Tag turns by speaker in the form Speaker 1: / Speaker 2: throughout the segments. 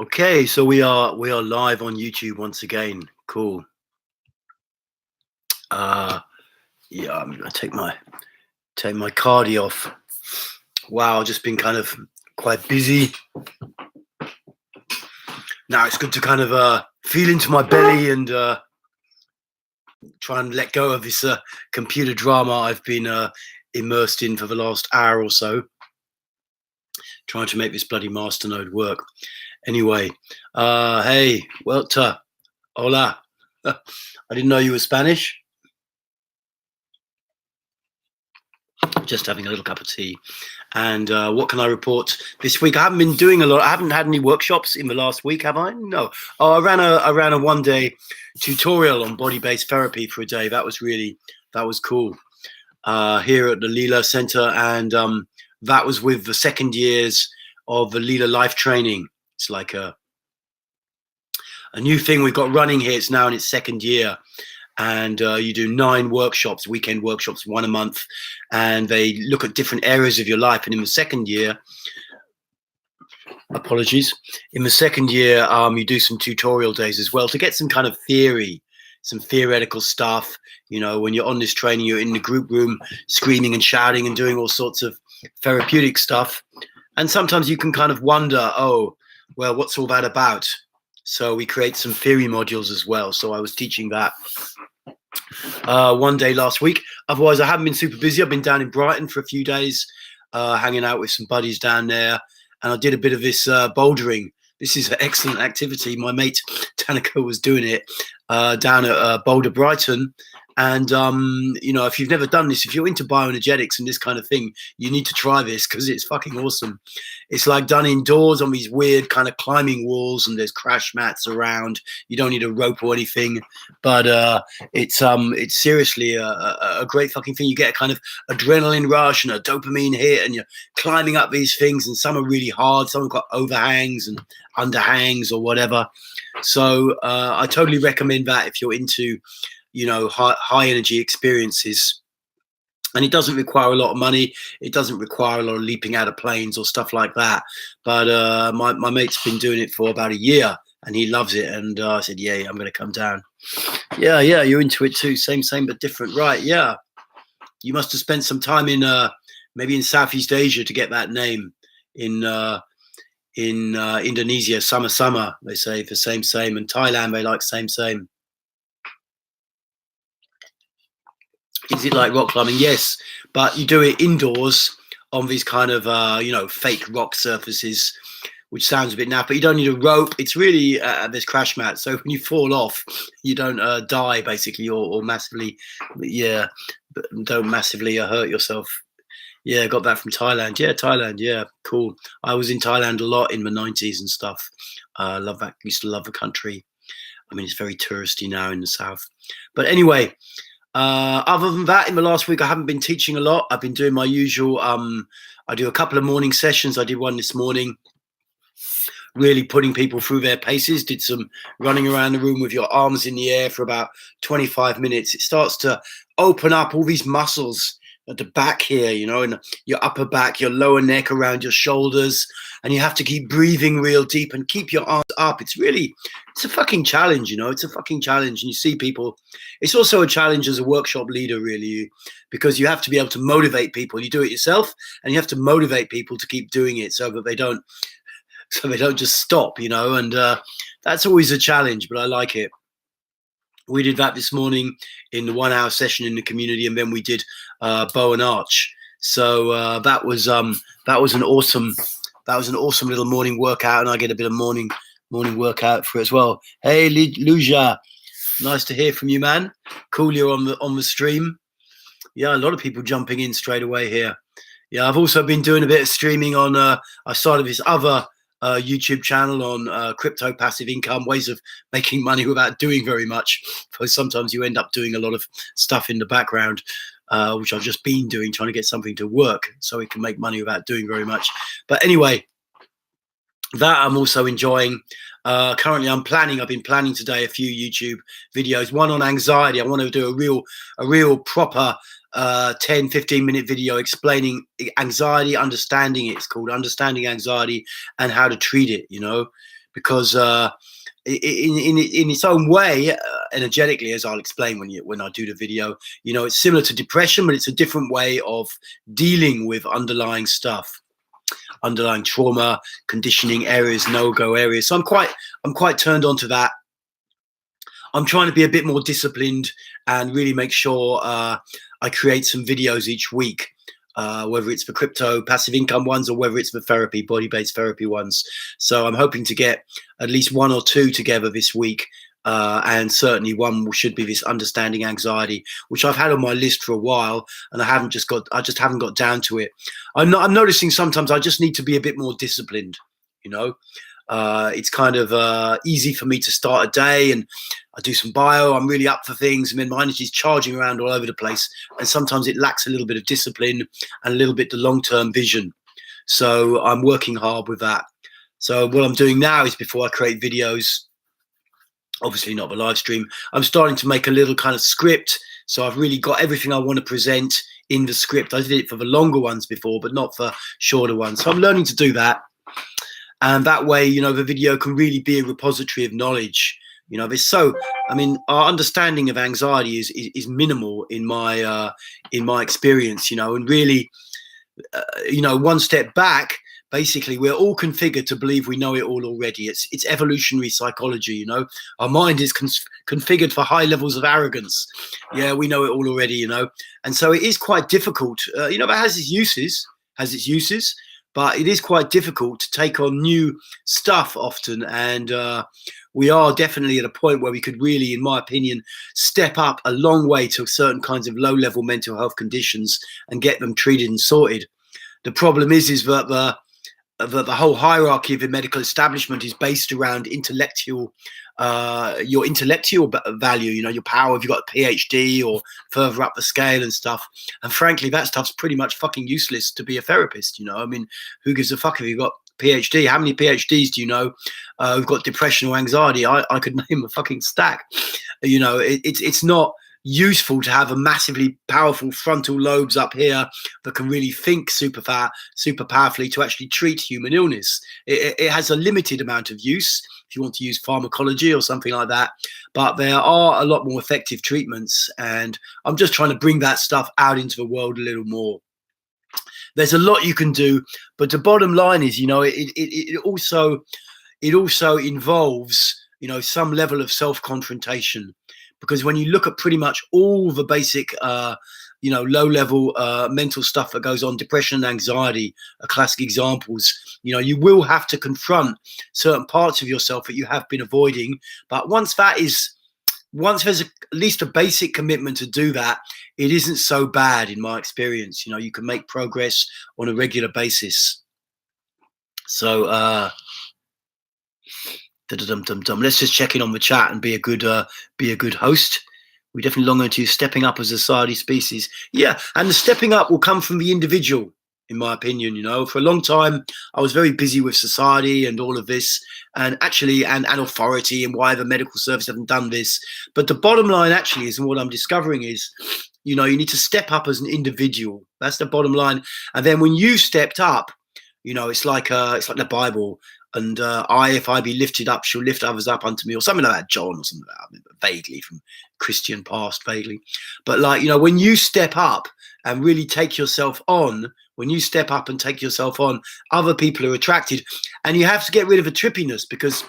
Speaker 1: Okay, so we are live on YouTube once again. Cool. Yeah, I'm gonna take my cardi off. Wow, just been kind of quite busy. Now it's good to kind of feel into my belly and try and let go of this computer drama I've been immersed in for the last hour or so, trying to make this bloody masternode work. Anyway, hey, Welta, hola. I didn't know you were Spanish. Just having a little cup of tea. And what can I report this week? I haven't been doing a lot. I haven't had any workshops in the last week, have I? No. Oh, I ran a 1-day tutorial on body-based therapy for a day. That was cool. Here at the Lila Center, and that was with the second years of the Lila Life Training. It's like a new thing we've got running here. It's now in its second year. And you do 9 workshops, weekend workshops, 1 a month, and they look at different areas of your life. And in the second year, in the second year, you do some tutorial days as well to get some kind of theory, some theoretical stuff. You know, when you're on this training, you're in the group room screaming and shouting and doing all sorts of therapeutic stuff. And sometimes you can kind of wonder, oh, well, what's all that about? So we create some theory modules as well. So I was teaching that 1 day last week. Otherwise, I haven't been super busy. I've been down in Brighton for a few days, hanging out with some buddies down there. And I did a bit of this bouldering. This is an excellent activity. My mate Tanika was doing it down at Boulder Brighton. And, you know, if you've never done this, if you're into bioenergetics and this kind of thing, you need to try this because it's fucking awesome. It's like done indoors on these weird kind of climbing walls, and there's crash mats around. You don't need a rope or anything, but it's seriously a great fucking thing. You get a kind of adrenaline rush and a dopamine hit, and you're climbing up these things, and some are really hard. Some have got overhangs and underhangs or whatever. So I totally recommend that if you're into, you know, high energy experiences. And it doesn't require a lot of money. It doesn't require a lot of leaping out of planes or stuff like that. But my mate's been doing it for about a year, and he loves it. And I said, yeah, I'm going to come down. Yeah, you're into it too. Same, but different. Right, yeah. You must have spent some time in maybe in Southeast Asia to get that name. In Indonesia, summer, they say for same. And Thailand, they like same. Is it like rock climbing? Yes, but you do it indoors on these kind of, you know, fake rock surfaces, which sounds a bit naff, but you don't need a rope. It's really, there's crash mats. So when you fall off, you don't die basically or massively, don't massively hurt yourself. Yeah, got that from Thailand. Yeah, Thailand. Yeah, cool. I was in Thailand a lot in the 90s and stuff. Love that. Used to love the country. I mean, it's very touristy now in the south. But anyway, other than that, in the last week, I haven't been teaching a lot. I've been doing my usual, I do a couple of morning sessions. I did one this morning, really putting people through their paces. Did some running around the room with your arms in the air for about 25 minutes. It starts to open up all these muscles at the back here, you know, and your upper back, your lower neck, around your shoulders, and you have to keep breathing real deep and keep your arms up. It's a fucking challenge, you know. It's a fucking challenge, and you see people. It's also a challenge as a workshop leader, really, because you have to be able to motivate people. You do it yourself, and you have to motivate people to keep doing it so that they don't just stop, you know. And that's always a challenge, but I like it. We did that this morning in the 1 hour session in the community, and then we did bow and arch. So that was an awesome little morning workout, and I get a bit of morning workout for it as well. Hey, Luja, nice to hear from you, man. Cool, you're on the stream. Yeah, a lot of people jumping in straight away here. Yeah, I've also been doing a bit of streaming on. I started this other YouTube channel on crypto passive income, ways of making money without doing very much, because sometimes you end up doing a lot of stuff in the background, which I've just been doing, trying to get something to work so we can make money without doing very much. But anyway, that I'm also enjoying. Currently I've been planning today a few YouTube videos, one on anxiety. I want to do a real proper 10-15 minute video explaining anxiety, understanding it. It's called Understanding Anxiety and How to Treat It, you know, because in its own way, energetically, as I'll explain when I do the video, you know, it's similar to depression, but it's a different way of dealing with underlying stuff, underlying trauma, conditioning areas, no-go areas. So I'm quite turned on to that. I'm trying to be a bit more disciplined and really make sure I create some videos each week, whether it's for crypto, passive income ones, or whether it's for therapy, body-based therapy ones. So I'm hoping to get at least 1 or 2 together this week. And certainly one should be this understanding anxiety, which I've had on my list for a while, and I just haven't got down to it. I'm noticing sometimes I just need to be a bit more disciplined, you know. It's kind of easy for me to start a day and I do some bio, I'm really up for things, and then my energy is charging around all over the place, and sometimes it lacks a little bit of discipline and a little bit the long-term vision. So I'm working hard with that. So what I'm doing now is, before I create videos, obviously not the live stream, I'm starting to make a little kind of script. So I've really got everything I want to present in the script. I did it for the longer ones before, but not for shorter ones. So I'm learning to do that. And that way, you know, the video can really be a repository of knowledge. You know, I mean, our understanding of anxiety is minimal in my experience, you know, and really, you know, one step back, basically, we're all configured to believe we know it all already. It's evolutionary psychology, you know. Our mind is configured for high levels of arrogance. Yeah, we know it all already, you know. And so it is quite difficult, you know, but it has its uses, but it is quite difficult to take on new stuff often. And we are definitely at a point where we could really, in my opinion, step up a long way to certain kinds of low-level mental health conditions and get them treated and sorted. The problem is that the whole hierarchy of the medical establishment is based around intellectual, your intellectual value, you know, your power, if you've got a PhD or further up the scale and stuff. And frankly, that stuff's pretty much fucking useless to be a therapist, you know. I mean, who gives a fuck if you've got PhD? How many PhDs do you know who've got depression or anxiety? I could name a fucking stack. You know, it's not useful to have a massively powerful frontal lobes up here that can really think super powerfully to actually treat human illness. It has a limited amount of use if you want to use pharmacology or something like that, but there are a lot more effective treatments, and I'm just trying to bring that stuff out into the world a little more. There's a lot you can do, but the bottom line is, you know, it also involves, you know, some level of self-confrontation. Because when you look at pretty much all the basic, you know, low-level mental stuff that goes on, depression and anxiety are classic examples. You know, you will have to confront certain parts of yourself that you have been avoiding. But once there's at least a basic commitment to do that, it isn't so bad in my experience. You know, you can make progress on a regular basis. So, let's just check in on the chat and be a good host. We definitely long on to stepping up as a society species. Yeah, and the stepping up will come from the individual, in my opinion. You know, for a long time I was very busy with society and all of this, and actually and authority, and why the medical service haven't done this. But the bottom line actually is, and what I'm discovering is, you know, you need to step up as an individual. That's the bottom line. And then when you've stepped up, you know, it's like the Bible. And if I be lifted up, she'll lift others up unto me, or something like that, John, or something like that, vaguely from Christian past, vaguely. But like, you know, when you step up and really take yourself on, other people are attracted, and you have to get rid of the trippiness, because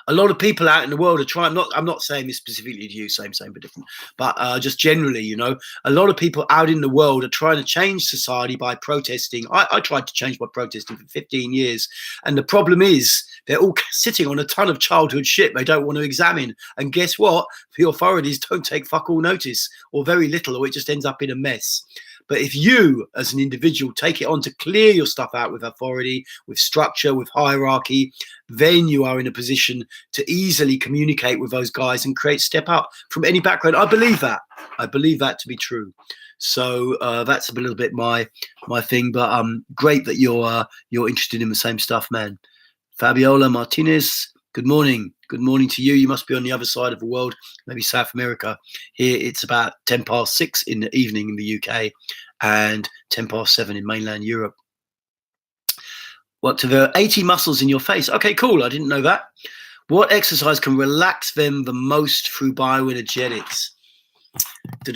Speaker 1: a lot of people out in the world are trying, I'm not saying this specifically to you, same but different, but just generally, you know, a lot of people out in the world are trying to change society by protesting. I tried to change by protesting for 15 years. And the problem is they're all sitting on a ton of childhood shit they don't want to examine. And guess what? The authorities don't take fuck all notice, or very little, or it just ends up in a mess. But if you, as an individual, take it on to clear your stuff out with authority, with structure, with hierarchy, then you are in a position to easily communicate with those guys and step up from any background. I believe that to be true. So that's a little bit my thing. But great that you're interested in the same stuff, man. Fabiola Martinez, good morning. Good morning to you. You must be on the other side of the world, maybe South America. Here it's about 6:10 in the evening in the UK and 7:10 in mainland Europe. What, to the 80 muscles in your face? Okay, cool. I didn't know that. What exercise can relax them the most through bioenergetics? You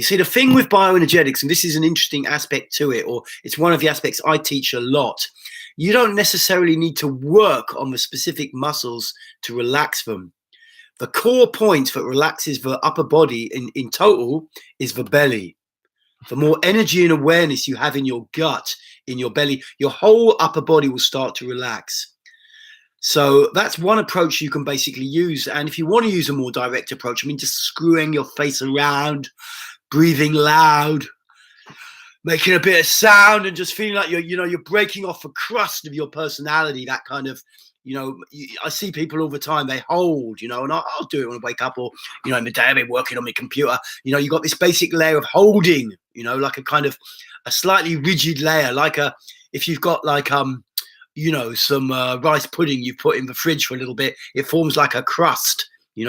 Speaker 1: see, the thing with bioenergetics, and this is an interesting aspect to it, or it's one of the aspects I teach a lot, you don't necessarily need to work on the specific muscles to relax them. The core point that relaxes the upper body in total is the belly. The more energy and awareness you have in your gut, in your belly, your whole upper body will start to relax. So that's one approach you can basically use. And if you want to use a more direct approach, I mean, just screwing your face around, breathing loud, making a bit of sound, and just feeling like you're breaking off a crust of your personality, that kind of, I see people all the time, they hold, and I'll do it when I wake up, or, in the day I've been working on my computer, you got this basic layer of holding, like a kind of a slightly rigid layer, if you've got some rice pudding you put in the fridge for a little bit, it forms like a crust.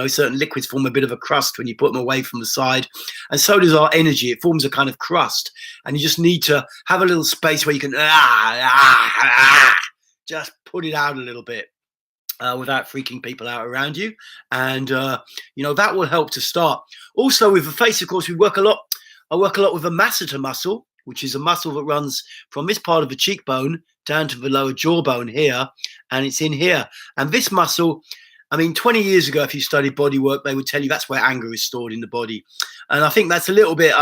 Speaker 1: Certain liquids form a bit of a crust when you put them away from the side. And so does our energy. It forms a kind of crust. And you just need to have a little space where you can just put it out a little bit without freaking people out around you. And, that will help to start. Also with the face, of course, I work a lot with the masseter muscle, which is a muscle that runs from this part of the cheekbone down to the lower jawbone here, and it's in here. And this muscle, 20 years ago, if you studied body work, they would tell you that's where anger is stored in the body. And I think that's a little bit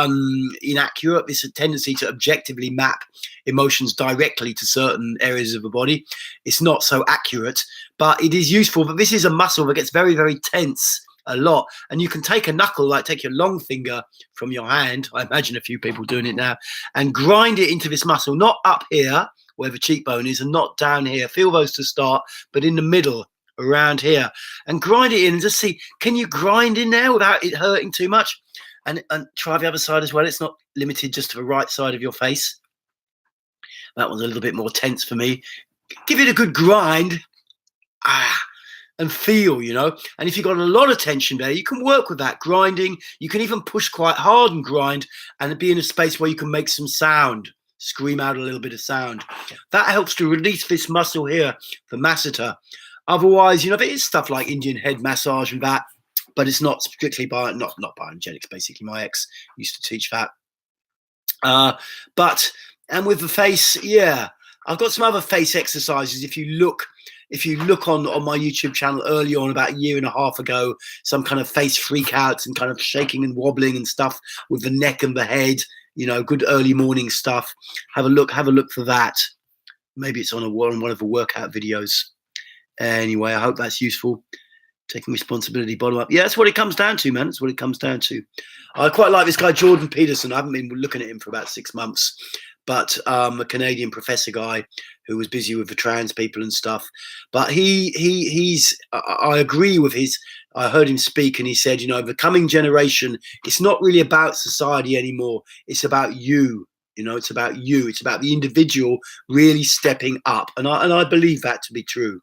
Speaker 1: inaccurate. This tendency to objectively map emotions directly to certain areas of the body. It's not so accurate, but it is useful. But this is a muscle that gets very, very tense a lot. And you can take a knuckle, take your long finger from your hand, I imagine a few people doing it now, and grind it into this muscle, not up here where the cheekbone is, and not down here. Feel those to start, but in the middle, around here, and grind it in, and just see, can you grind in there without it hurting too much? And try the other side as well. It's not limited just to the right side of your face. That one's a little bit more tense for me. Give it a good grind. And feel, and if you've got a lot of tension there, you can work with that grinding. You can even push quite hard and grind and be in a space where you can make some sound, scream out a little bit of sound. That helps to release this muscle here, the masseter. Otherwise, there is stuff like Indian head massage and that, but it's not strictly not bioenergetics. Basically, my ex used to teach that. And with the face, yeah, I've got some other face exercises. If you look on my YouTube channel early on, about a year and a half ago, some kind of face freakouts and kind of shaking and wobbling and stuff with the neck and the head, good early morning stuff. Have a look for that. Maybe it's on one of the workout videos. Anyway, I hope that's useful. Taking responsibility bottom up. Yeah, that's what it comes down to, man. That's what it comes down to. I quite like this guy, Jordan Peterson. I haven't been looking at him for about 6 months, but a Canadian professor guy who was busy with the trans people and stuff. But I agree with I heard him speak, and he said, the coming generation, it's not really about society anymore. It's about you. It's about you. It's about the individual really stepping up. And I believe that to be true.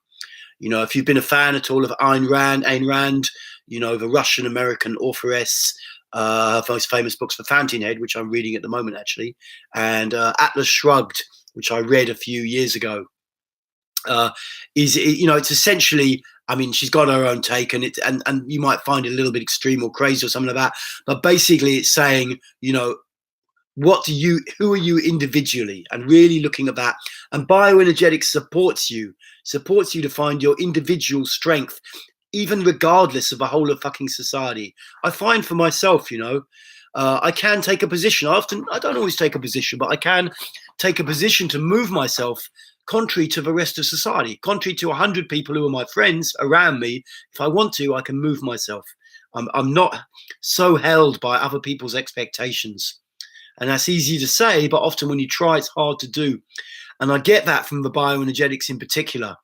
Speaker 1: If you've been a fan at all of Ayn Rand, the Russian-American authoress, her most famous books, The Fountainhead, which I'm reading at the moment, actually, and Atlas Shrugged, which I read a few years ago, it's essentially, she's got her own take, and you might find it a little bit extreme or crazy or something like that, but basically it's saying, who are you individually, and really looking at that. And bioenergetics supports you to find your individual strength, even regardless of the whole of fucking society. I find for myself, I can take a position. I don't always take a position, but I can take a position to move myself contrary to the rest of society, contrary to 100 people who are my friends around me. If I want to, I can move myself. I'm not so held by other people's expectations. And that's easy to say, but often when you try, it's hard to do. And I get that from the bioenergetics in particular,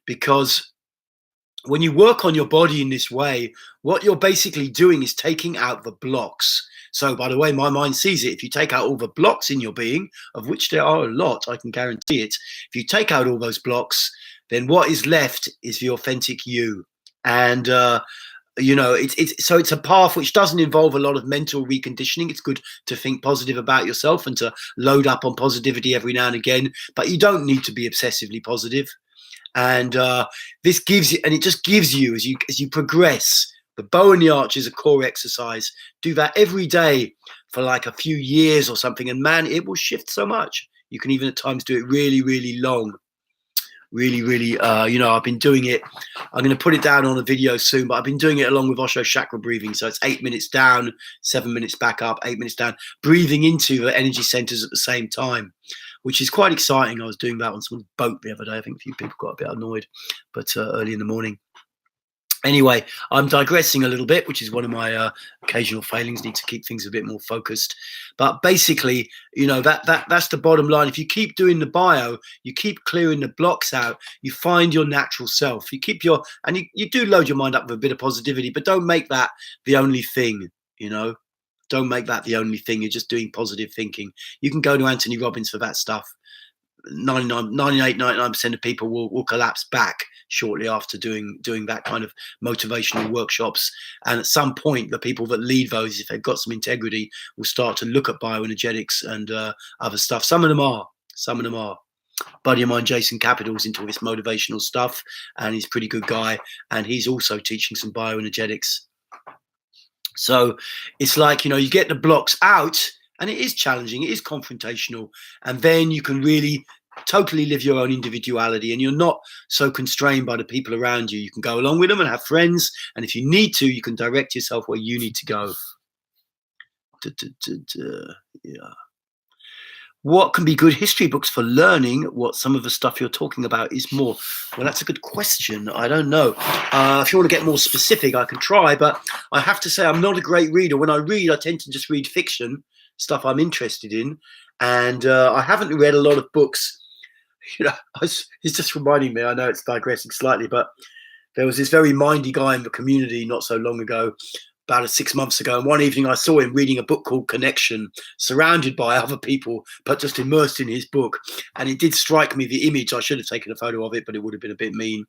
Speaker 1: because when you work on your body in this way, what you're basically doing is taking out the blocks. So, by the way, my mind sees it. If you take out all the blocks in your being, of which there are a lot, I can guarantee it. If you take out all those blocks, then what is left is the authentic you. And you know, it's a path which doesn't involve a lot of mental reconditioning. It's good to think positive about yourself and to load up on positivity every now and again, but you don't need to be obsessively positive. And this gives you, and it just gives you, as you progress. The bow and the arch is a core exercise. Do that every day for like a few years or something, and man, it will shift so much. You can even at times do it really, really long. Really, really, you know, I've been doing it. I'm going to put it down on a video soon, but I've been doing it along with Osho chakra breathing. So it's 8 minutes down, 7 minutes back up, 8 minutes down, breathing into the energy centers at the same time, which is quite exciting. I was doing that on someone's boat the other day. I think a few people got a bit annoyed, but early in the morning. Anyway, I'm digressing a little bit, which is one of my occasional failings. Need to keep things a bit more focused. But basically, you know, that's the bottom line. If you keep doing the bio, you keep clearing the blocks out, you find your natural self. You keep your, and you do load your mind up with a bit of positivity, but don't make that the only thing, you know. Don't make that the only thing. You're just doing positive thinking. You can go to Anthony Robbins for that stuff. 99% of people will collapse back shortly after doing that kind of motivational workshops. And at some point, the people that lead those, if they've got some integrity, will start to look at bioenergetics and other stuff. Some of them are. Buddy of mine, Jason Capital's into this motivational stuff, and he's a pretty good guy. And he's also teaching some bioenergetics. So it's like, you know, you get the blocks out, and it is challenging, it is confrontational, and then you can really totally live your own individuality, and you're not so constrained by the people around you. You can go along with them and have friends, and if you need to, you can direct yourself where you need to go. Yeah. What can be good history books for learning what some of the stuff you're talking about is more? Well, that's a good question. I don't know. If you want to get more specific, I can try, but I have to say I'm not a great reader. When I read, I tend to just read fiction, stuff I'm interested in, and I haven't read a lot of books. You know, it's just reminding me, I know it's digressing slightly, but there was this very mindy guy in the community not so long ago, about 6 months ago, and one evening I saw him reading a book called Connection, surrounded by other people, but just immersed in his book. And it did strike me, the image, I should have taken a photo of it, but it would have been a bit mean.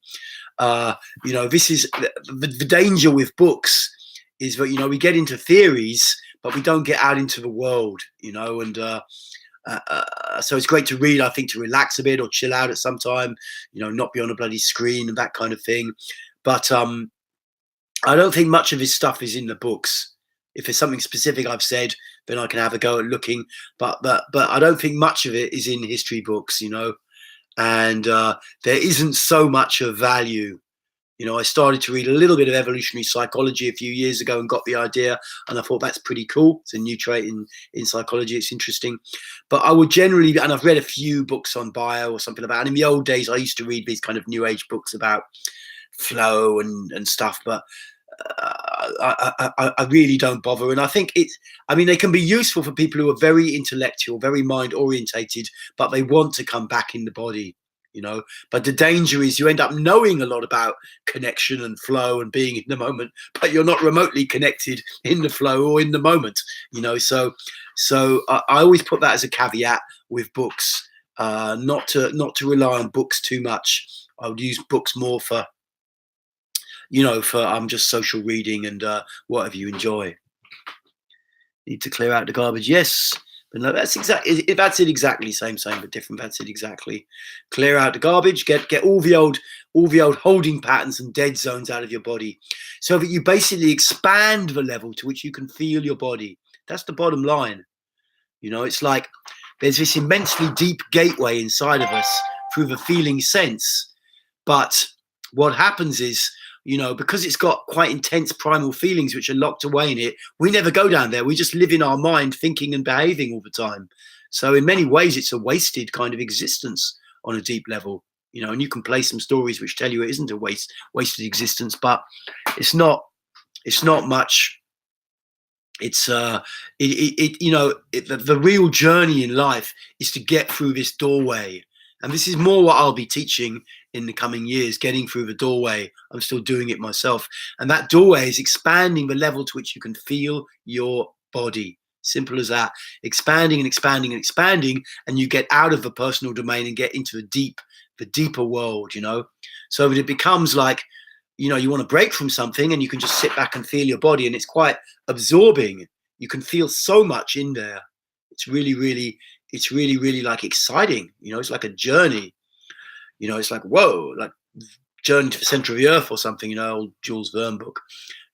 Speaker 1: You know, this is the danger with books, is that, you know, we get into theories, but we don't get out into the world, you know, and so it's great to read, I think, to relax a bit or chill out at some time, you know, not be on a bloody screen and that kind of thing. But I don't think much of his stuff is in the books. If there's something specific I've said, then I can have a go at looking. But I don't think much of it is in history books, you know. And there isn't so much of value. You know, I started to read a little bit of evolutionary psychology a few years ago and got the idea, and I thought that's pretty cool. It's a new trait in psychology. It's interesting. But I would generally, and I've read a few books on bio or something about, and in the old days, I used to read these kind of new age books about flow and stuff, but I really don't bother. And I think I mean, they can be useful for people who are very intellectual, very mind orientated, but they want to come back in the body, you know. But the danger is you end up knowing a lot about connection and flow and being in the moment, but you're not remotely connected in the flow or in the moment, you know. So I always put that as a caveat with books, not to rely on books too much. I would use books more for, you know, for just social reading and whatever you enjoy. Need to clear out the garbage. Yes, but no, that's it exactly. Same, but different. That's it exactly. Clear out the garbage. Get all the old holding patterns and dead zones out of your body, so that you basically expand the level to which you can feel your body. That's the bottom line. You know, it's like there's this immensely deep gateway inside of us through the feeling sense, but what happens is, you know, because it's got quite intense primal feelings which are locked away in it, we never go down there. We just live in our mind, thinking and behaving all the time. So in many ways, it's a wasted kind of existence on a deep level, you know. And you can play some stories which tell you it isn't a wasted existence, but it's not much. It's you know, the real journey in life is to get through this doorway. And this is more what I'll be teaching in the coming years, getting through the doorway. I'm still doing it myself. And that doorway is expanding the level to which you can feel your body. Simple as that. Expanding and expanding and expanding, and you get out of the personal domain and get into the deeper world, you know, so that it becomes like you know, you want to break from something, and you can just sit back and feel your body, and it's quite absorbing. You can feel so much in there. It's really like exciting. You know, it's like a journey. You know, it's like, whoa, like Journey to the Center of the Earth or something, you know, old Jules Verne book.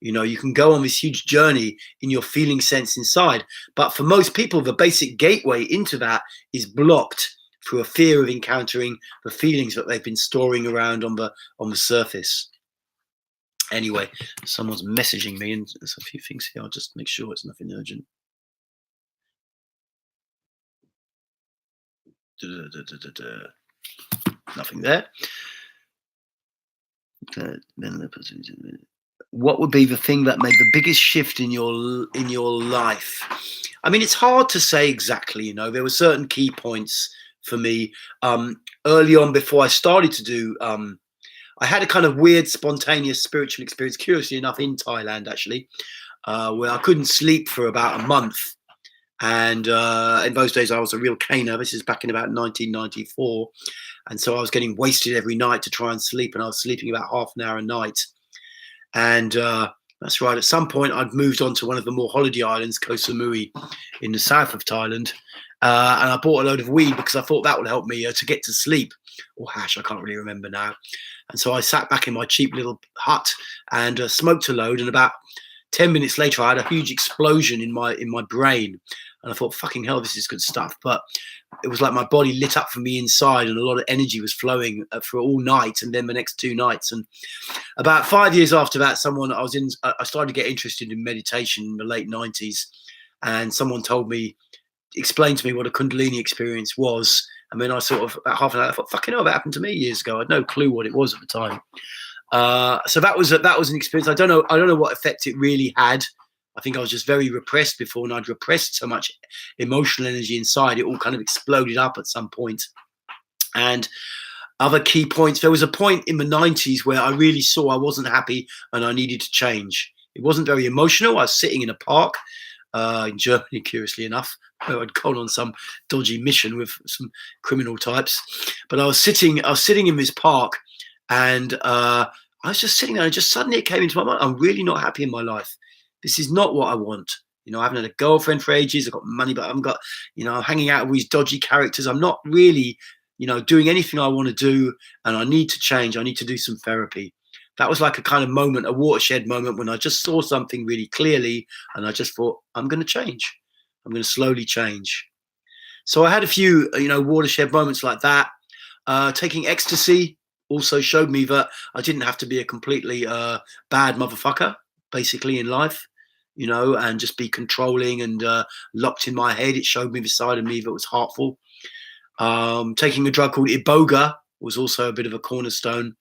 Speaker 1: You know, you can go on this huge journey in your feeling sense inside. But for most people, the basic gateway into that is blocked through a fear of encountering the feelings that they've been storing around on the surface. Anyway, someone's messaging me, and there's a few things here. I'll just make sure it's nothing urgent. Nothing there. What would be the thing that made the biggest shift in your life? I mean, it's hard to say exactly. You know, there were certain key points for me early on before I started to do. I had a kind of weird, spontaneous spiritual experience, curiously enough, in Thailand actually, where I couldn't sleep for about a month. And in those days, I was a real caner. This is back in about 1994. And so I was getting wasted every night to try and sleep. And I was sleeping about half an hour a night. And that's right. At some point, I'd moved on to one of the more holiday islands, Koh Samui, in the south of Thailand. And I bought a load of weed because I thought that would help me to get to sleep. Or hash, I can't really remember now. And so I sat back in my cheap little hut and smoked a load. And about 10 minutes later, I had a huge explosion in my brain. And I thought, fucking hell, this is good stuff. But it was like my body lit up from the inside, and a lot of energy was flowing for all night, and then the next 2 nights. And about 5 years after that, I started to get interested in meditation in the late 90s. And someone explained to me what a Kundalini experience was. And then I sort of, about half an hour, I thought, fucking hell, that happened to me years ago. I had no clue what it was at the time. So that was an experience. I don't know what effect it really had. I think I was just very repressed before, and I'd repressed so much emotional energy inside. It all kind of exploded up at some point. And other key points, there was a point in the 90s where I really saw I wasn't happy and I needed to change. It wasn't very emotional. I was sitting in a park in Germany, curiously enough, where I'd gone on some dodgy mission with some criminal types. But I was sitting in this park, and I was just sitting there, and just suddenly it came into my mind, I'm really not happy in my life. This is not what I want. You know, I haven't had a girlfriend for ages. I've got money, but I haven't got, you know, I'm hanging out with these dodgy characters. I'm not really, you know, doing anything I want to do, and I need to change. I need to do some therapy. That was like a kind of moment, a watershed moment, when I just saw something really clearly, and I just thought, I'm going to change. I'm going to slowly change. So I had a few, you know, watershed moments like that. Taking ecstasy also showed me that I didn't have to be a completely bad motherfucker, basically, in life, you know, and just be controlling and locked in my head. It showed me the side of me that was heartful. Taking a drug called Iboga was also a bit of a cornerstone.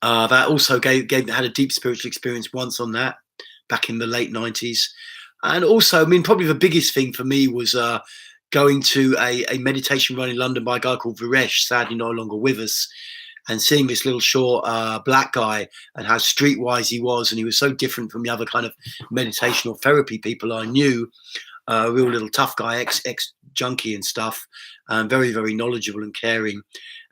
Speaker 1: That also had a deep spiritual experience once on that, back in the late 90s. And also, I mean, probably the biggest thing for me was going to a meditation run in London by a guy called Viresh, sadly no longer with us, and seeing this little short black guy and how streetwise he was. And he was so different from the other kind of meditation or therapy people I knew. Real little tough guy, ex-junkie and stuff, very, very knowledgeable and caring,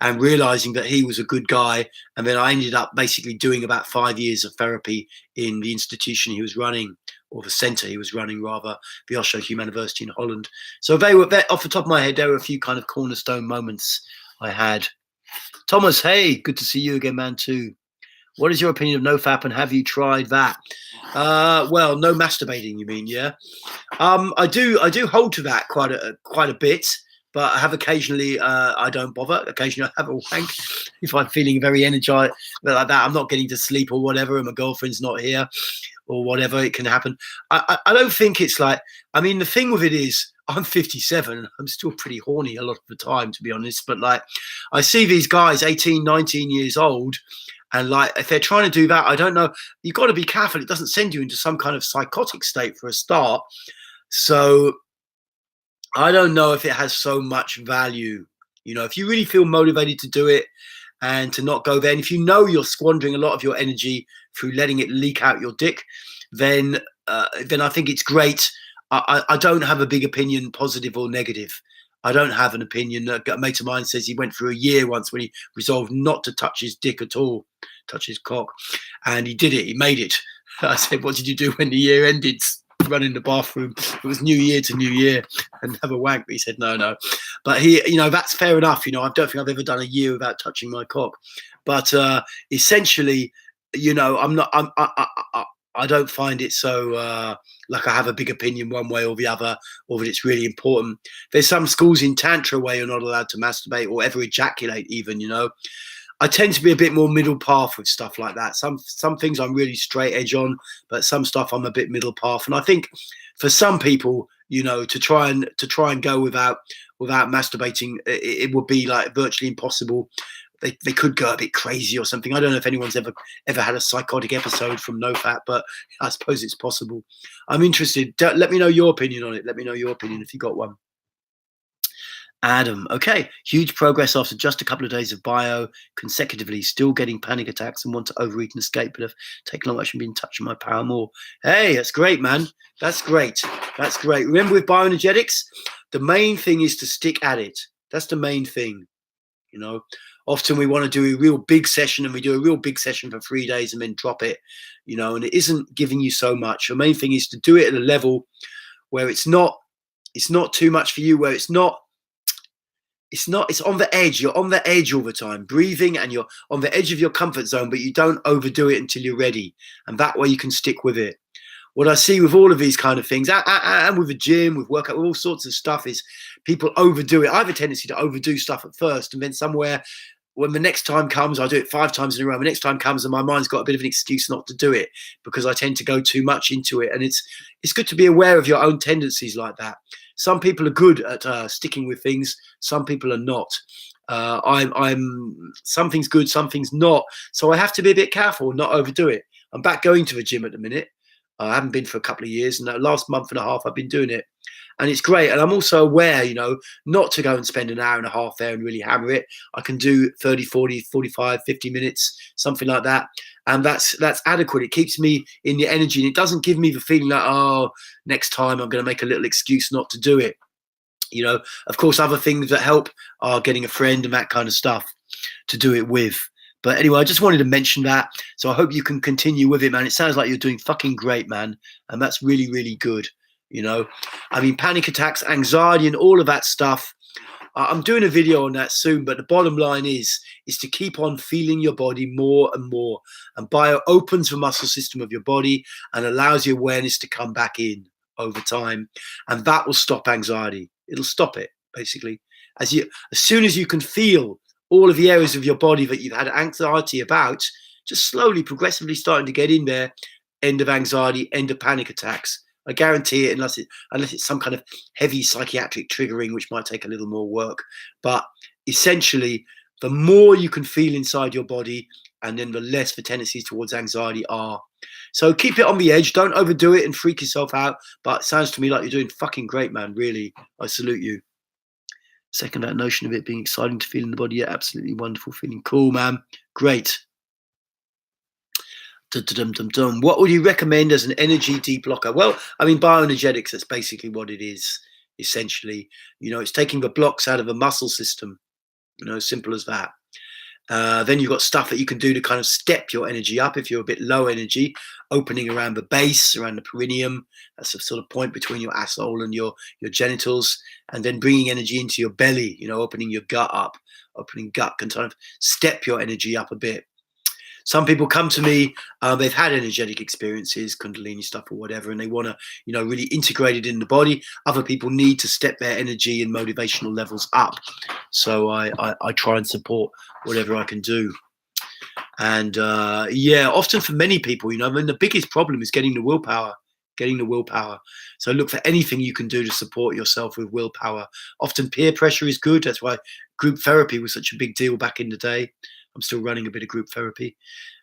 Speaker 1: and realizing that he was a good guy. And then I ended up basically doing about 5 years of therapy in the institution he was running, or the center he was running, rather, the Osho University in Holland. So they were, off the top of my head, there were a few kind of cornerstone moments I had. Thomas, hey, good to see you again, man, too. What is your opinion of NoFap, and have you tried that? Well, no masturbating, you mean? Yeah. I do hold to that quite a bit, but I have occasionally. I don't bother. Occasionally, I have a wank if I'm feeling very energized, like that. I'm not getting to sleep or whatever, and my girlfriend's not here, or whatever. It can happen. I don't think it's like. I mean, the thing with it is, I'm 57 and I'm still pretty horny a lot of the time, to be honest. But like, I see these guys 18, 19 years old, and like, if they're trying to do that, I don't know. You've got to be careful. It doesn't send you into some kind of psychotic state for a start. So I don't know if it has so much value. You know, if you really feel motivated to do it and to not go there, and if you know you're squandering a lot of your energy through letting it leak out your dick, then I think it's great. I don't have a big opinion, positive or negative. I don't have an opinion. A mate of mine says he went through a year once when he resolved not to touch his dick at all, touch his cock, and he did it. He made it. I said, "What did you do when the year ended?" Run in the bathroom. It was New Year to New Year and have a wank. But he said, no. But he, that's fair enough. I don't think I've ever done a year without touching my cock. But essentially, I don't find it so like I have a big opinion one way or the other, or that it's really important. There's some schools in Tantra where you're not allowed to masturbate or ever ejaculate even, I tend to be a bit more middle path with stuff like that. Some things I'm really straight edge on, but some stuff I'm a bit middle path. And I think for some people, to try and go without masturbating, it would be like virtually impossible. They could go a bit crazy or something. I don't know if anyone's ever had a psychotic episode from NoFap, but I suppose it's possible. I'm interested. Let me know your opinion on it. Let me know your opinion if you got one. Adam, okay, huge progress after just a couple of days of bio consecutively, still getting panic attacks and want to overeat and escape, but have taken long action, been touching my power more. Hey, that's great, man. That's great. That's great. Remember with bioenergetics, the main thing is to stick at it. That's the main thing. Often we want to do a real big session and we do a real big session for 3 days and then drop it, and it isn't giving you so much. The main thing is to do it at a level where it's not too much for you, where it's on the edge. You're on the edge all the time, breathing, and you're on the edge of your comfort zone, but you don't overdo it until you're ready. And that way you can stick with it. What I see with all of these kind of things, and with the gym, with workout, with all sorts of stuff, is people overdo it. I have a tendency to overdo stuff at first, and then somewhere, when the next time comes, I do it 5 times in a row. The next time comes and my mind's got a bit of an excuse not to do it because I tend to go too much into it. And it's good to be aware of your own tendencies like that. Some people are good at sticking with things. Some people are not. I'm something's good, something's not. So I have to be a bit careful and not overdo it. I'm back going to the gym at the minute. I haven't been for a couple of years, and the last month and a half I've been doing it. And it's great. And I'm also aware, not to go and spend an hour and a half there and really hammer it. I can do 30, 40, 45, 50 minutes, something like that. And that's adequate. It keeps me in the energy, and it doesn't give me the feeling like, oh, next time I'm going to make a little excuse not to do it. Of course, other things that help are getting a friend and that kind of stuff to do it with. But anyway, I just wanted to mention that. So I hope you can continue with it, man. It sounds like you're doing fucking great, man. And that's really, really good. Panic attacks, anxiety, and all of that stuff. I'm doing a video on that soon, but the bottom line is to keep on feeling your body more and more. And bio opens the muscle system of your body and allows your awareness to come back in over time. And that will stop anxiety. It'll stop it, basically. As soon as you can feel all of the areas of your body that you've had anxiety about, just slowly, progressively starting to get in there, end of anxiety, end of panic attacks. I guarantee it, unless it's some kind of heavy psychiatric triggering, which might take a little more work. But essentially, the more you can feel inside your body, and then the less the tendencies towards anxiety are. So keep it on the edge. Don't overdo it and freak yourself out. But it sounds to me like you're doing fucking great, man. Really, I salute you. Second, that notion of it being exciting to feel in the body. Yeah, absolutely wonderful feeling. Cool, man. Great. What would you recommend as an energy deblocker? Well, bioenergetics, that's basically what it is, essentially. It's taking the blocks out of the muscle system, simple as that. Then you've got stuff that you can do to kind of step your energy up if you're a bit low energy, opening around the base, around the perineum. That's the sort of point between your asshole and your genitals, and then bringing energy into your belly, opening your gut up. Opening gut can kind of step your energy up a bit. Some people come to me, they've had energetic experiences, Kundalini stuff or whatever, and they want to, really integrate it in the body. Other people need to step their energy and motivational levels up. So I try and support whatever I can do. And often for many people, the biggest problem is getting the willpower. So look for anything you can do to support yourself with willpower. Often peer pressure is good. That's why group therapy was such a big deal back in the day. I'm still running a bit of group therapy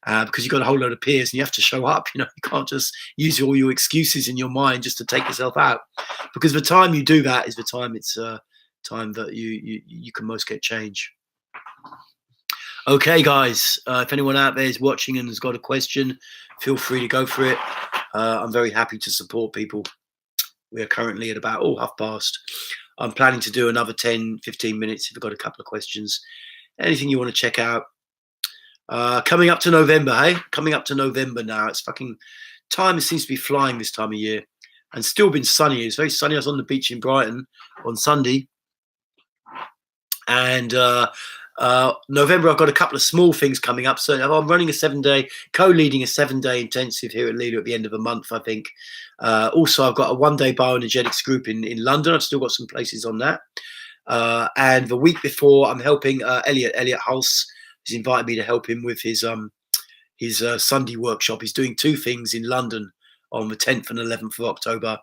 Speaker 1: because you've got a whole load of peers and you have to show up. You can't just use all your excuses in your mind just to take yourself out, because the time you do that is the time time that you can most get change. Okay, guys, if anyone out there is watching and has got a question, feel free to go for it. I'm very happy to support people. We're currently at about 1:30. I'm planning to do another 10, 15 minutes if you've got a couple of questions. Anything you want to check out. Coming up to November, hey? Coming up to November now. It's fucking time. It seems to be flying this time of year. And still been sunny. It's very sunny. I was on the beach in Brighton on Sunday. And November, I've got a couple of small things coming up. So I'm running a 7-day, co-leading a 7-day intensive here at Lido at the end of a month, I think. Also, I've got a 1-day bioenergetics group in London. I've still got some places on that. And the week before, I'm helping Elliot Hulse. He's invited me to help him with his Sunday workshop. He's doing 2 things in London on the 10th and 11th of October.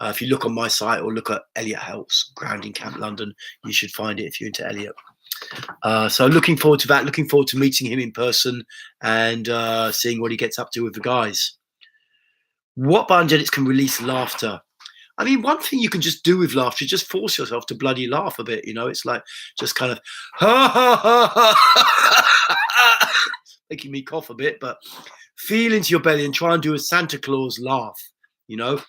Speaker 1: If you look on my site or look at Elliot Hulse Grounding Camp London, you should find it if you're into Elliot. So looking forward to that. Looking forward to meeting him in person and seeing what he gets up to with the guys. What bioenergetics can release laughter? I mean, one thing you can just do with laughter is just force yourself to bloody laugh a bit. You know, it's like just kind of ha ha ha ha, making me cough a bit, but feel into your belly and try and do a Santa Claus laugh. You know,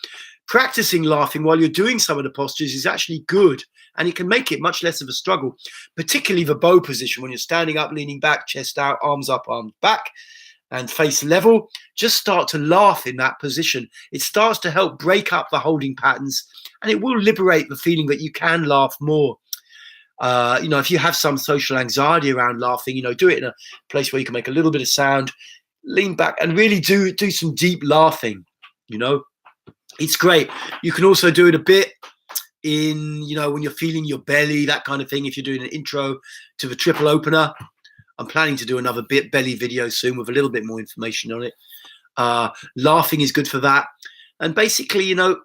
Speaker 1: practicing laughing while you're doing some of the postures is actually good, and it can make it much less of a struggle, particularly the bow position when you're standing up, leaning back, chest out, arms up, arms back, and face level. Just start to laugh in that position. It starts to help break up the holding patterns, and it will liberate the feeling that you can laugh more. You know, if you have some social anxiety around laughing, you know, do it in a place where you can make a little bit of sound, lean back, and really do some deep laughing. You know, it's great. You can also do it a bit in, you know, when you're feeling your belly, that kind of thing. If you're doing an intro to the triple opener, I'm planning to do another belly video soon with a little bit more information on it. Laughing is good for that. And basically, you know,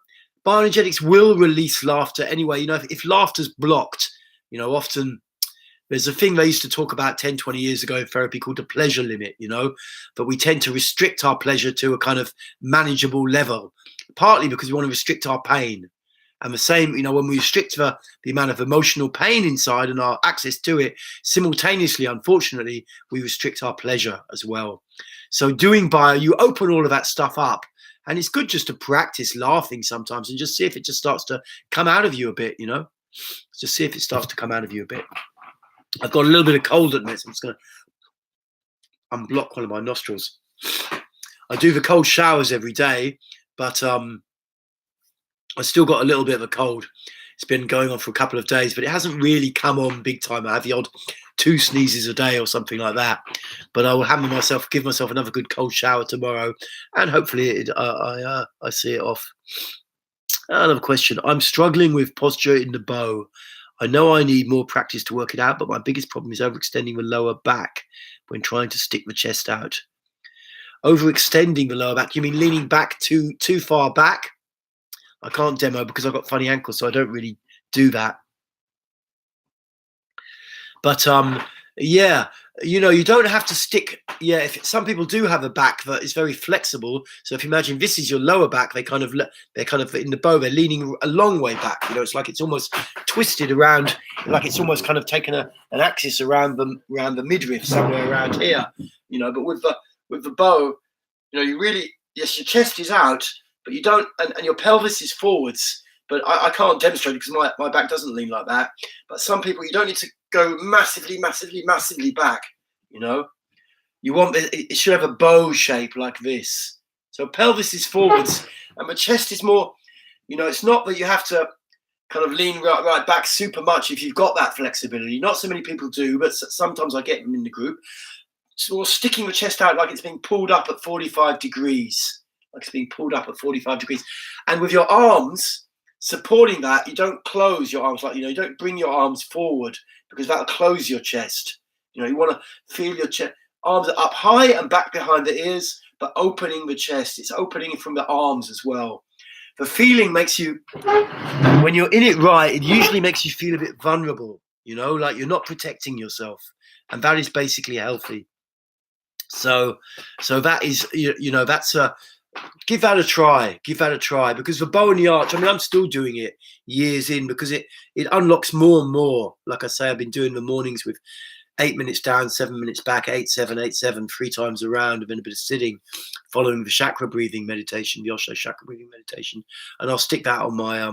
Speaker 1: bioenergetics will release laughter anyway. You know, if laughter's blocked, you know, often there's a thing they used to talk about 10, 20 years ago in therapy called the pleasure limit, you know, but we tend to restrict our pleasure to a kind of manageable level, partly because we want to restrict our pain. And the same, you know, when we restrict the amount of emotional pain inside and our access to it, simultaneously, unfortunately, we restrict our pleasure as well. So doing bio, you open all of that stuff up. And it's good just to practice laughing sometimes and just see if it just starts to come out of you a bit, you know. Just see if it starts to come out of you a bit. I've got a little bit of cold at the minute, so I'm just going to unblock one of my nostrils. I do the cold showers every day, but I still got a little bit of a cold. It's been going on for a couple of days, but it hasn't really come on big time. I have the odd 2 sneezes a day or something like that. But I will give myself another good cold shower tomorrow, and hopefully I see it off. Another question. I'm struggling with posture in the bow. I know I need more practice to work it out, but my biggest problem is overextending the lower back when trying to stick the chest out. Overextending the lower back? You mean leaning back too far back? I can't demo because I've got funny ankles, so I don't really do that. But yeah, you know, you don't have to stick. Yeah, some people do have a back that is very flexible. So if you imagine this is your lower back, they're kind of in the bow, they're leaning a long way back. You know, it's like it's almost twisted around, like it's almost kind of taken an axis around the midriff somewhere around here. You know, but with the bow, you know, you really, yes, your chest is out, but you don't, and your pelvis is forwards. But I can't demonstrate it because my back doesn't lean like that. But some people, you don't need to go massively, massively, massively back. You know, it should have a bow shape like this. So pelvis is forwards, and the chest is more. You know, it's not that you have to kind of lean right back super much if you've got that flexibility. Not so many people do, but sometimes I get them in the group. Sort of sticking the chest out like it's being pulled up at 45 degrees, like it's being pulled up at 45 degrees, and with your arms supporting that, you don't close your arms, like, you know, you don't bring your arms forward because that'll close your chest. You know, you want to feel your chest, arms are up high and back behind the ears, but opening the chest. It's opening from the arms as well. The feeling makes you, when you're in it right, it usually makes you feel a bit vulnerable, you know, like you're not protecting yourself. And that is basically healthy. So that is, you know, that's give that a try. Give that a try, because the bow and the arch, I mean, I'm still doing it years in because it unlocks more and more. Like I say, I've been doing the mornings with 8 minutes down, 7 minutes back, 8, 7, 8, 7, 3 times around, and then a bit of sitting, following the chakra breathing meditation, the Osho chakra breathing meditation. And I'll stick that on my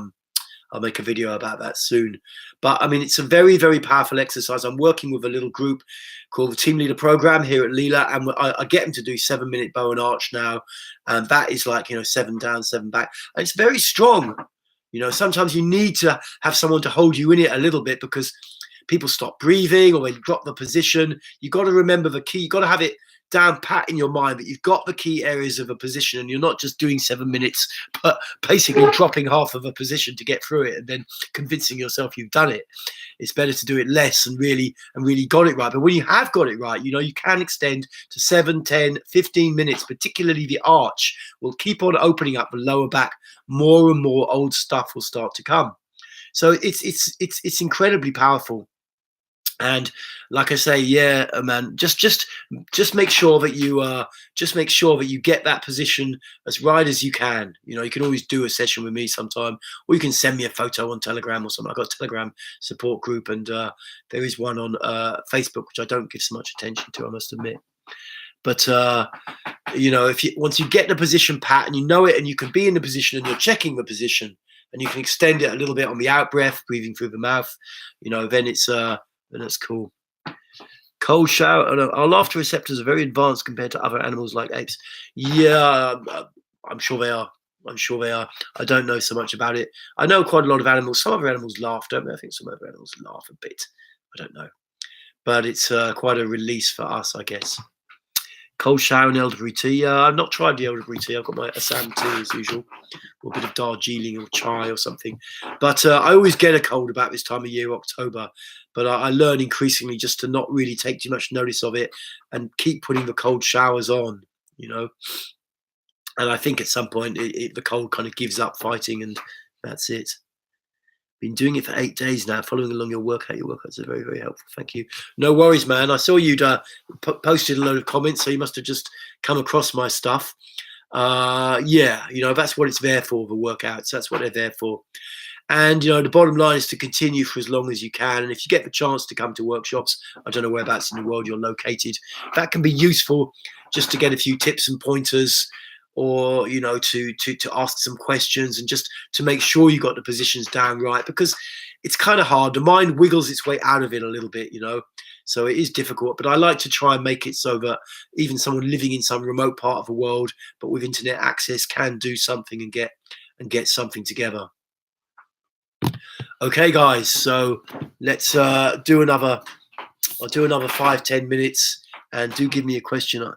Speaker 1: I'll make a video about that soon. But I mean, it's a very, very powerful exercise. I'm working with a little group called the Team Leader Program here at Leela, and I get them to do 7-minute bow and arch now. And that is like, 7 down, 7 back. And it's very strong. Sometimes you need to have someone to hold you in it a little bit because people stop breathing or they drop the position. You've got to remember the key. You've got to have it down pat in your mind that you've got the key areas of a position and you're not just doing 7 minutes, but basically dropping half of a position to get through it and then convincing yourself you've done it. It's better to do it less and really got it right. But when you have got it right, you can extend to 7, 10, 15 minutes, particularly the arch will keep on opening up the lower back. More and more old stuff will start to come. So it's incredibly powerful. And like I say, yeah, man, just make sure that you get that position as right as you can. You can always do a session with me sometime, or you can send me a photo on Telegram or something. I've got a Telegram support group, and there is one on Facebook, which I don't give so much attention to, I must admit. But once you get the position pat and you know it, and you can be in the position, and you're checking the position, and you can extend it a little bit on the out breath, breathing through the mouth, then it's then that's cool. Cold shower. Our laughter receptors are very advanced compared to other animals like apes. Yeah, I'm sure they are. I don't know so much about it. I know quite a lot of animals. Some other animals laugh, don't they? I think some other animals laugh a bit. I don't know. But it's quite a release for us, I guess. Cold shower and elderberry tea. I've not tried the elderberry tea. I've got my Assam tea as usual, or a bit of Darjeeling or chai or something. But I always get a cold about this time of year, October. But I learn increasingly just to not really take too much notice of it and keep putting the cold showers on, And I think at some point the cold kind of gives up fighting, and that's it. Been doing it for 8 days now, following along your workout. Your workouts are very, very helpful. Thank you. No worries, man. I saw you'd posted a load of comments, so you must have just come across my stuff. Yeah, that's what it's there for, the workouts. That's what they're there for. And, the bottom line is to continue for as long as you can. And if you get the chance to come to workshops, I don't know whereabouts in the world you're located, that can be useful just to get a few tips and pointers, or to ask some questions, and just to make sure you got the positions down right, because it's kind of hard. The mind wiggles its way out of it a little bit, so it is difficult. But I like to try and make it so that even someone living in some remote part of the world but with internet access can do something and get something together. Okay, guys, so let's do another 5-10 minutes, and do give me a question.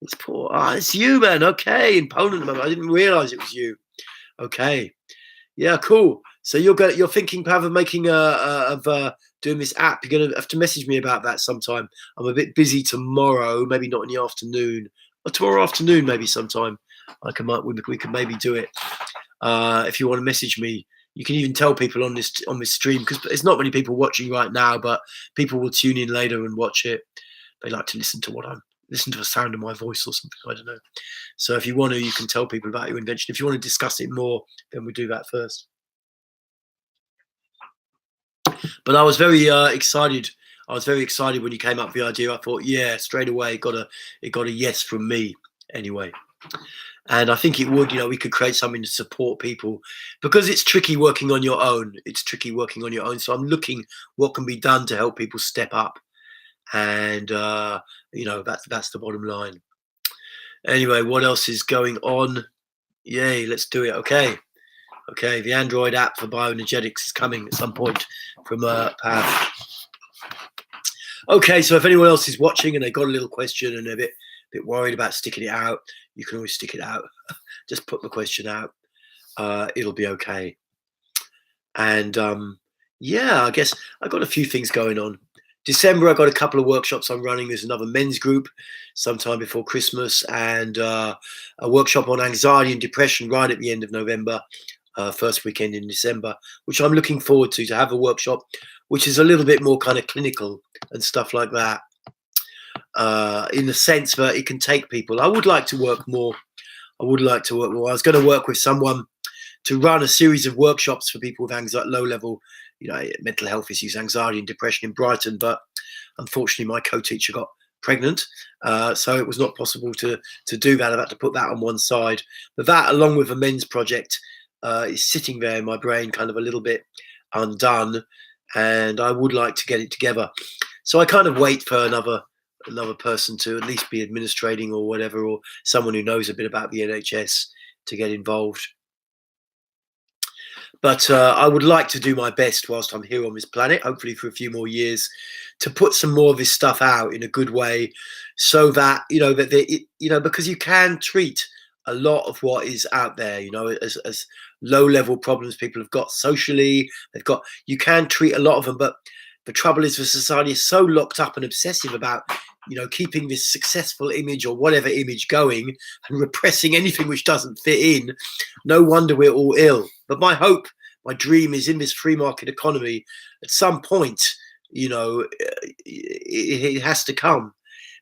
Speaker 1: It's Paul. It's you, man. Okay, in Poland. I didn't realize it was you. Okay, yeah, cool. So you're thinking, Pav, of making of doing this app. You're gonna have to message me about that sometime. I'm a bit busy tomorrow. Maybe not in the afternoon, or tomorrow afternoon, maybe sometime. We could maybe do it. If you want to message me, you can even tell people on this stream, because there's not many people watching right now, but people will tune in later and watch it. They like to listen to the sound of my voice or something. I don't know. So if you want to, you can tell people about your invention. If you want to discuss it more, then we'll do that first. But I was very excited. I was very excited when you came up with the idea. I thought, yeah, straight away it got a yes from me anyway. And I think it would, we could create something to support people, because it's tricky working on your own. So I'm looking what can be done to help people step up. And, that's the bottom line. Anyway, what else is going on? Yay, let's do it. Okay. The Android app for bioenergetics is coming at some point from Pav. Okay, so if anyone else is watching and they got a little question and they're a bit worried about sticking it out, you can always stick it out. Just put the question out. It'll be okay. And yeah, I guess I got a few things going on. December, I got a couple of workshops I'm running. There's another men's group sometime before Christmas, and a workshop on anxiety and depression right at the end of November, first weekend in December, which I'm looking forward to have a workshop which is a little bit more kind of clinical and stuff like that, in the sense that it can take people. I would like to work more. I was going to work with someone to run a series of workshops for people with anxiety, low-level, mental health issues, anxiety and depression in Brighton. But Unfortunately, my co-teacher got pregnant, so it was not possible to do that. I've had to put that on one side. But that, along with a men's project, is sitting there in my brain, kind of a little bit undone, and I would like to get it together. So I kind of wait for another person to at least be administrating or whatever, or someone who knows a bit about the NHS to get involved. But I would like to do my best whilst I'm here on this planet, hopefully for a few more years, to put some more of this stuff out in a good way, so that because you can treat a lot of what is out there, as low level problems people have got socially, you can treat a lot of them. But the trouble is, the society is so locked up and obsessive about keeping this successful image or whatever image going, and repressing anything which doesn't fit in. No wonder we're all ill. But my hope, my dream is, in this free market economy, at some point, it has to come,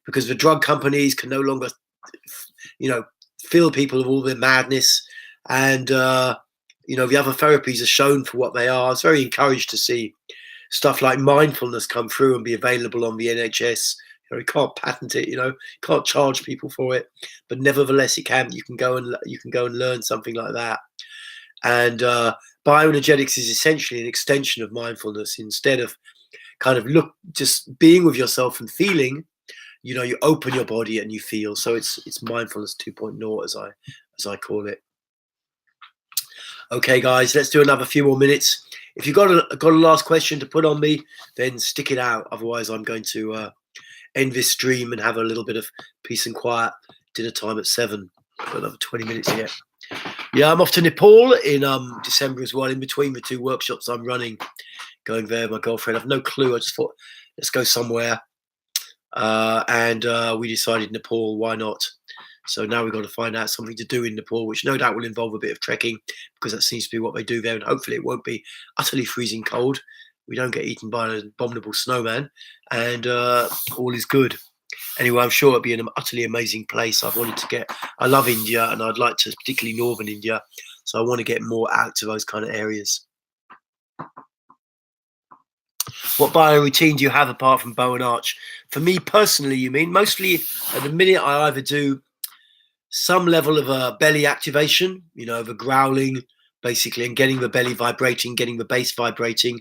Speaker 1: because the drug companies can no longer, fill people with all their madness. And, the other therapies are shown for what they are. I was very encouraged to see stuff like mindfulness come through and be available on the NHS. You can't patent it, can't charge people for it, but nevertheless, you can go and learn something like that. And bioenergetics is essentially an extension of mindfulness. Instead of kind of just being with yourself and feeling, you open your body and you feel. So it's mindfulness 2.0, as I call it. Okay, guys, let's do another few more minutes. If you've got a last question to put on me, then stick it out. Otherwise, I'm going to end this stream and have a little bit of peace and quiet. Dinner time at 7. Got another 20 minutes yet. Yeah, I'm off to Nepal in December as well, in between the 2 workshops I'm running. Going there with my girlfriend. I've no clue. I just thought, let's go somewhere. And we decided Nepal, why not? So now we've got to find out something to do in Nepal, which no doubt will involve a bit of trekking, because that seems to be what they do there. And hopefully it won't be utterly freezing cold. We don't get eaten by an abominable snowman, and all is good. Anyway, I'm sure it'll be an utterly amazing place. I love India, and I'd like to, particularly northern India. So I want to get more out to those kind of areas. What bio routine do you have apart from bow and arch? For me personally, you mean? Mostly at the minute, I either do some level of a belly activation, the growling, basically, and getting the belly vibrating, getting the base vibrating.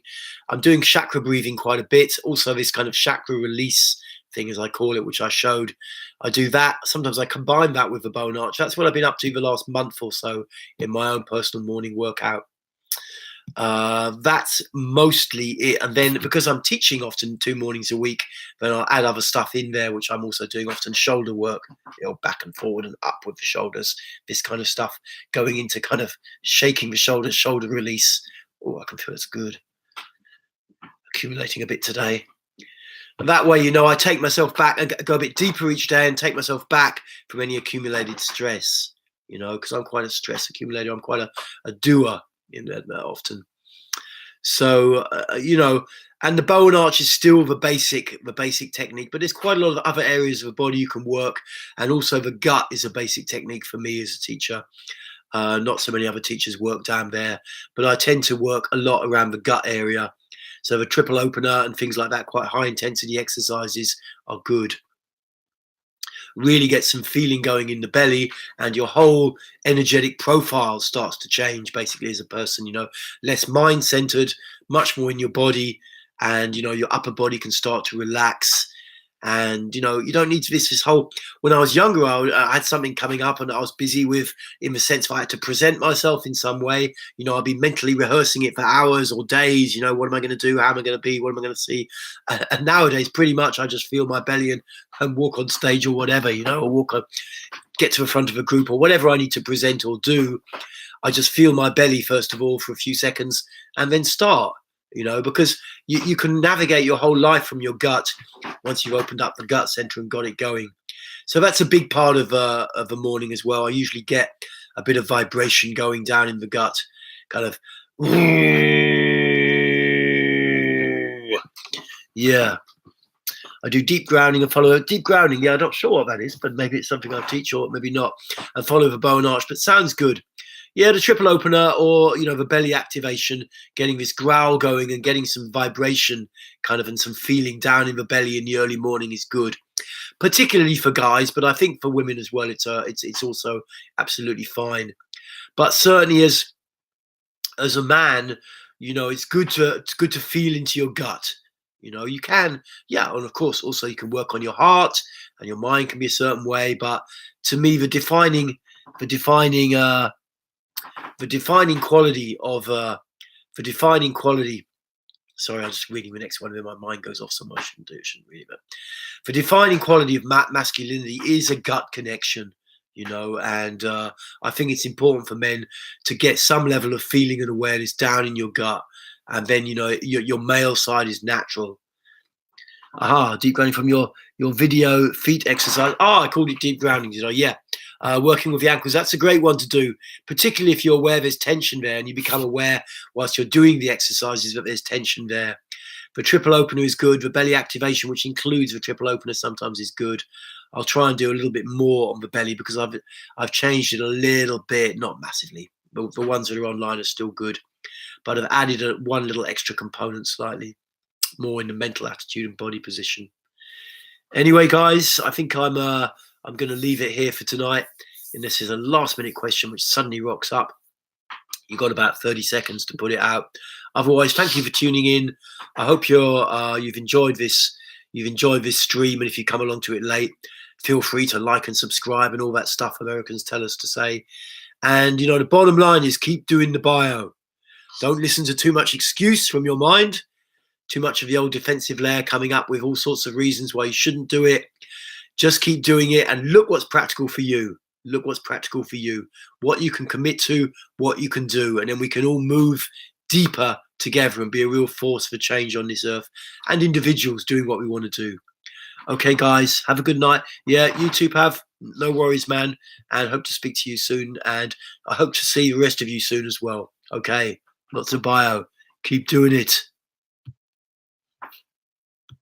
Speaker 1: I'm doing chakra breathing quite a bit. Also, this kind of chakra release thing, as I call it, which I showed. I do that. Sometimes I combine that with the bow and arch. That's what I've been up to the last month or so in my own personal morning workout. That's mostly it. And then, because I'm teaching often 2 mornings a week, then I'll add other stuff in there, which I'm also doing often shoulder work, back and forward and up with the shoulders, this kind of stuff, going into kind of shaking the shoulders, shoulder release. Oh, I can feel it's good. Accumulating a bit today. And that way, I take myself back and go a bit deeper each day and take myself back from any accumulated stress, because I'm quite a stress accumulator. I'm quite a doer in that often. So, and the bow and arch is still the basic technique, but there's quite a lot of other areas of the body you can work. And also the gut is a basic technique for me as a teacher. Not so many other teachers work down there, but I tend to work a lot around the gut area. So the triple opener and things like that, quite high intensity exercises, are good. Really get some feeling going in the belly, and your whole energetic profile starts to change basically as a person, less mind centered, much more in your body, and your upper body can start to relax. And you don't need to this whole, when I was younger, I had something coming up and I was busy with, in the sense I had to present myself in some way. I'd be mentally rehearsing it for hours or days. What am I going to do? How am I going to be? What am I going to see? And nowadays, pretty much, I just feel my belly and walk on stage or whatever, or get to the front of a group or whatever I need to present or do. I just feel my belly first of all for a few seconds and then start. Because you can navigate your whole life from your gut once you've opened up the gut center and got it going. So that's a big part of the morning as well. I usually get a bit of vibration going down in the gut, kind of, yeah. I do deep grounding and follow deep grounding. Yeah, I'm not sure what that is, but maybe it's something I teach or maybe not. And follow the bow and arch, but sounds good. Yeah, the triple opener, or the belly activation, getting this growl going and getting some vibration kind of and some feeling down in the belly in the early morning is good, particularly for guys, but I think for women as well, it's also absolutely fine. But certainly as a man, it's good to feel into your gut. You can, yeah, and of course also you can work on your heart, and your mind can be a certain way. But to me, the defining the defining quality of the defining quality. Sorry, I'm just reading the next one, and then my mind goes off somewhere. I shouldn't read it. But the defining quality of masculinity is a gut connection, and I think it's important for men to get some level of feeling and awareness down in your gut, and then your male side is natural. Aha, deep grounding from your video feet exercise. I called it deep grounding, did I? Yeah. Working with the ankles, that's a great one to do, particularly if you're aware there's tension there and you become aware whilst you're doing the exercises that there's tension there. The triple opener is good. The belly activation, which includes the triple opener, sometimes is good. I'll try and do a little bit more on the belly because I've changed it a little bit, not massively. But the ones that are online are still good. But I've added one little extra component, slightly more in the mental attitude and body position. Anyway, guys, I think I'm going to leave it here for tonight. And this is a last minute question which suddenly rocks up. You've got about 30 seconds to put it out. Otherwise, thank you for tuning in. I hope you've enjoyed this. You've enjoyed this stream, and if you come along to it late, feel free to like and subscribe and all that stuff Americans tell us to say. And the bottom line is keep doing the bio. Don't listen to too much excuse from your mind. Too much of the old defensive layer coming up with all sorts of reasons why you shouldn't do it. Just keep doing it and look what's practical for you. Look what's practical for you, what you can commit to, what you can do, and then we can all move deeper together and be a real force for change on this earth, and individuals doing what we want to do. Okay, guys, have a good night. Yeah, YouTube have no worries, man, and hope to speak to you soon, and I hope to see the rest of you soon as well. Okay, lots of bio. Keep doing it.